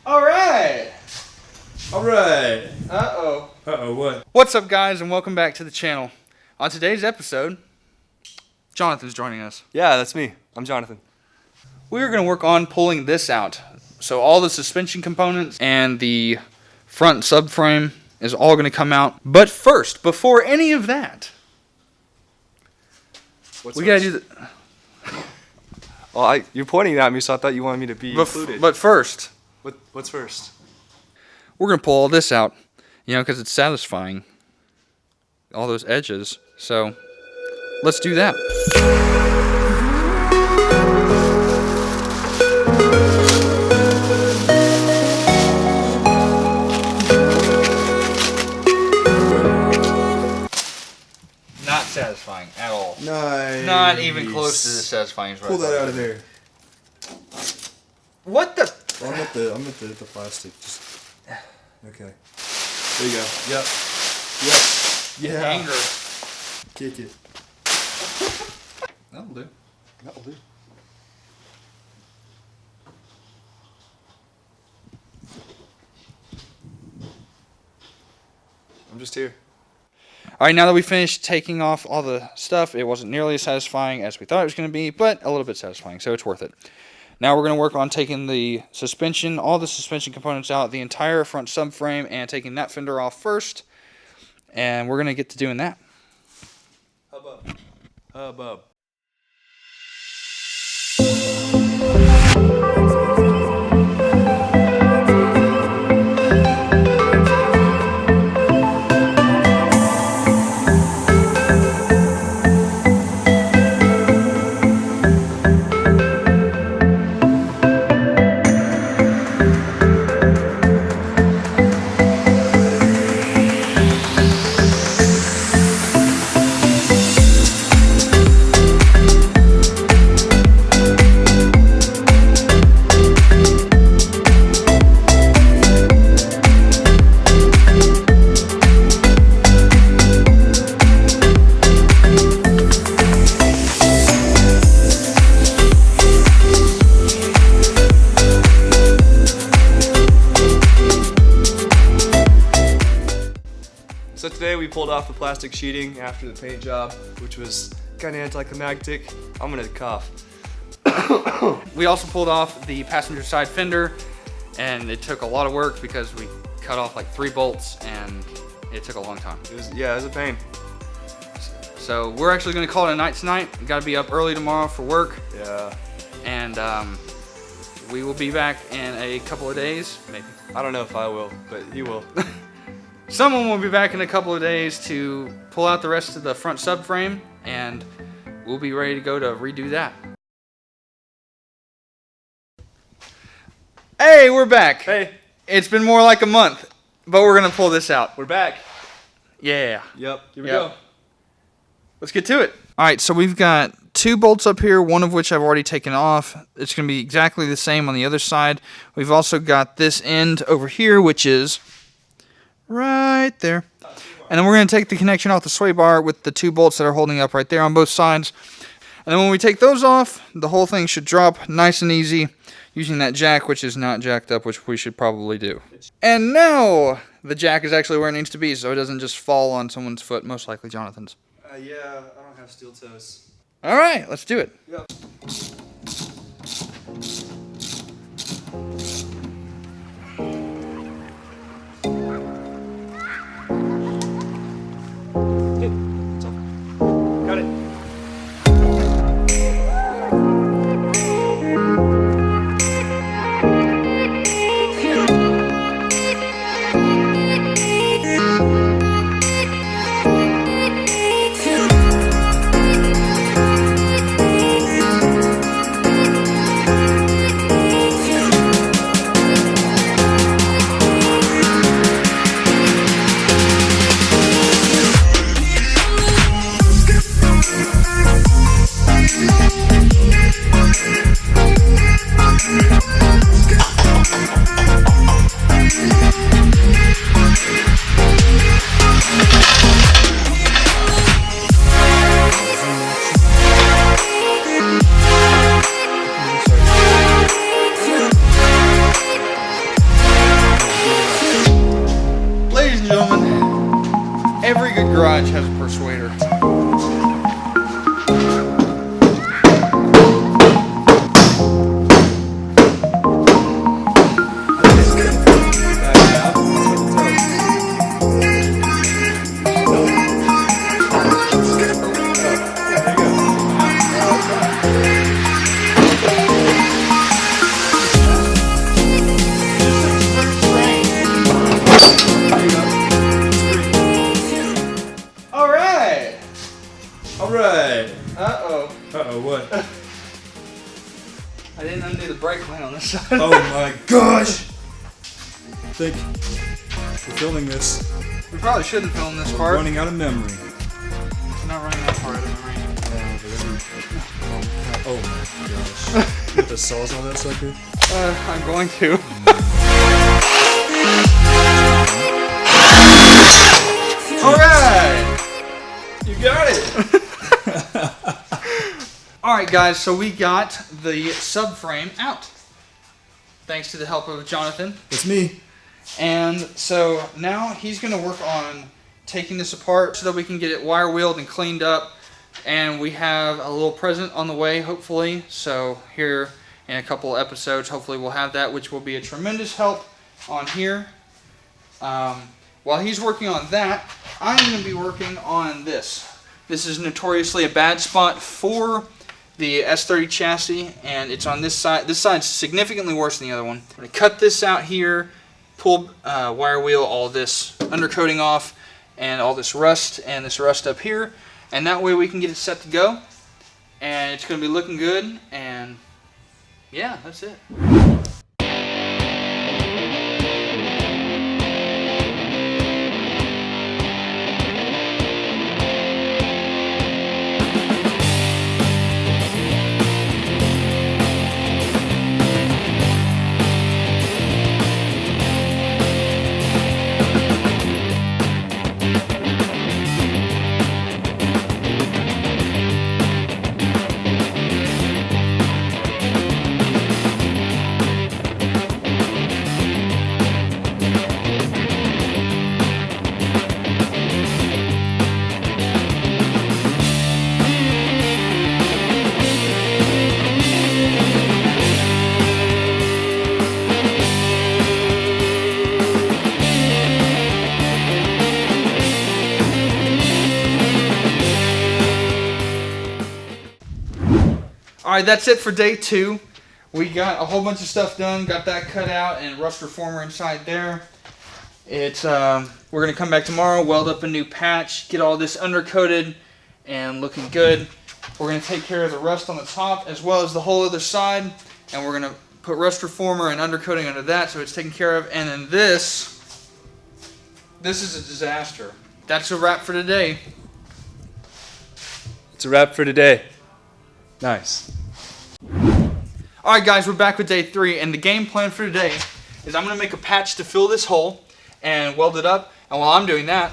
Alright! Alright! Uh-oh. Uh-oh, what? What's up, guys, and welcome back to the channel. On today's episode, Jonathan's joining us. Yeah, that's me. I'm Jonathan. We're going to work on pulling this out. So all the suspension components and the front subframe is all going to come out. But first, before any of that, we got to do the... Well, you're pointing at me, so I thought you wanted me to be included. But first... What's first? We're going to pull all this out, because it's satisfying. All those edges. So, let's do that. Not satisfying at all. Nice. Not even close to the satisfying. Pull that out of there. What the... I'm at the plastic. Just okay. There you go. Yep. Yeah. Anger. Kick it. That'll do. That'll do. I'm just here. Alright, now that we finished taking off all the stuff, it wasn't nearly as satisfying as we thought it was going to be, but a little bit satisfying, so it's worth it. Now we're going to work on taking the suspension, all the suspension components out, the entire front subframe, and taking that fender off first. And we're going to get to doing that. Hubbub. Hubbub. So today we pulled off the plastic sheeting after the paint job, which was kind of anticlimactic. I'm gonna cough. We also pulled off the passenger side fender, and it took a lot of work because we cut off like 3 bolts, and it took a long time. It was a pain. So we're actually going to call it a night tonight. We got to be up early tomorrow for work. Yeah. And we will be back in a couple of days, maybe. I don't know if I will, but he will. Someone will be back in a couple of days to pull out the rest of the front subframe, and we'll be ready to go to redo that. Hey, we're back. Hey, It's been more like a month, but we're going to pull this out. we're back. Yeah. Yep. Here we Yep. go. Let's get to it. All right, so we've got 2 bolts up here, one of which I've already taken off. It's going to be exactly the same on the other side. We've also got this end over here, which is right there. And then we're going to take the connection off the sway bar with the 2 bolts that are holding up right there on both sides. And then when we take those off, the whole thing should drop nice and easy using that jack, which is not jacked up, which we should probably do. And now the jack is actually where it needs to be, so it doesn't just fall on someone's foot, most likely Jonathan's. Yeah, I don't have steel toes. All right, let's do it. Yep. Got it. good garage has a persuader. Alright. Uh-oh. Uh-oh, what? I didn't undo the brake line on this side. Oh my gosh! I think we're filming this. We probably shouldn't film this part. Running out of memory. We're not running that part of memory. Oh my gosh. You have to saws on that sucker? I'm going to. Alright! You got it! Alright guys, so we got the subframe out. Thanks to the help of Jonathan. It's me. And so now he's going to work on taking this apart so that we can get it wire wheeled and cleaned up. And we have a little present on the way, hopefully. So here in a couple episodes, hopefully we'll have that, which will be a tremendous help on here. While he's working on that, I'm going to be working on this. This is notoriously a bad spot for the S30 chassis, and it's on this side. This side's significantly worse than the other one. I'm going to cut this out here, pull wire wheel all this undercoating off, and all this rust and this rust up here, and that way we can get it set to go. And it's going to be looking good, and yeah, that's it. Alright, that's it for day 2. We got a whole bunch of stuff done, got that cut out and rust reformer inside there. It's we're going to come back tomorrow, weld up a new patch, get all this undercoated and looking good. We're going to take care of the rust on the top as well as the whole other side, and we're going to put rust reformer and undercoating under that so it's taken care of. And then this is a disaster. That's a wrap for today. It's a wrap for today. Nice. Alright guys, we're back with day 3, and the game plan for today is I'm going to make a patch to fill this hole and weld it up, and while I'm doing that...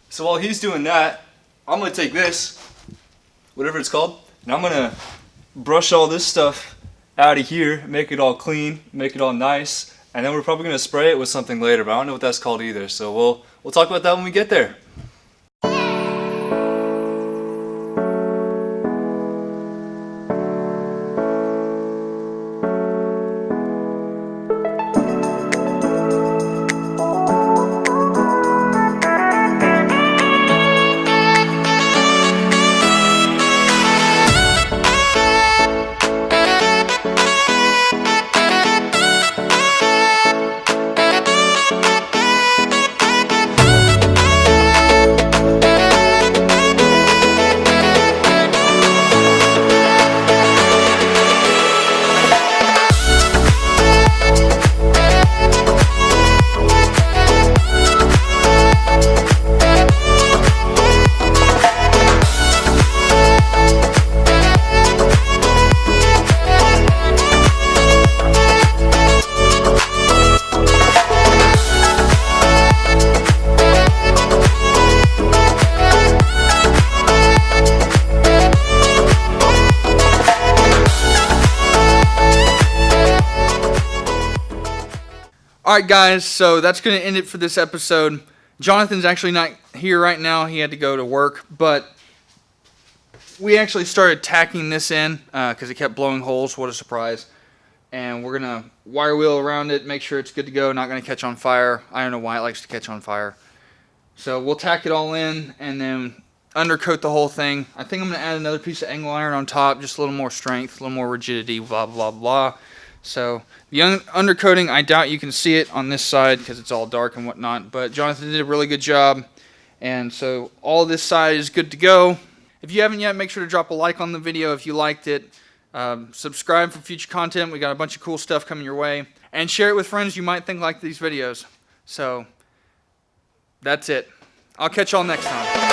So while he's doing that, I'm going to take this, whatever it's called, and I'm going to brush all this stuff out of here, make it all clean, make it all nice, and then we're probably going to spray it with something later, but I don't know what that's called either, so we'll talk about that when we get there. Alright guys, so that's going to end it for this episode. Jonathan's actually not here right now. He had to go to work, but we actually started tacking this in because it kept blowing holes. What a surprise. And we're going to wire wheel around it, make sure it's good to go, not going to catch on fire. I don't know why it likes to catch on fire. So we'll tack it all in and then undercoat the whole thing. I think I'm going to add another piece of angle iron on top, just a little more strength, a little more rigidity, blah, blah, blah. So the undercoating, I doubt you can see it on this side because it's all dark and whatnot, but Jonathan did a really good job. And so all this side is good to go. If you haven't yet, make sure to drop a like on the video if you liked it. Subscribe for future content. We got a bunch of cool stuff coming your way. And share it with friends you might think like these videos. So that's it. I'll catch y'all next time.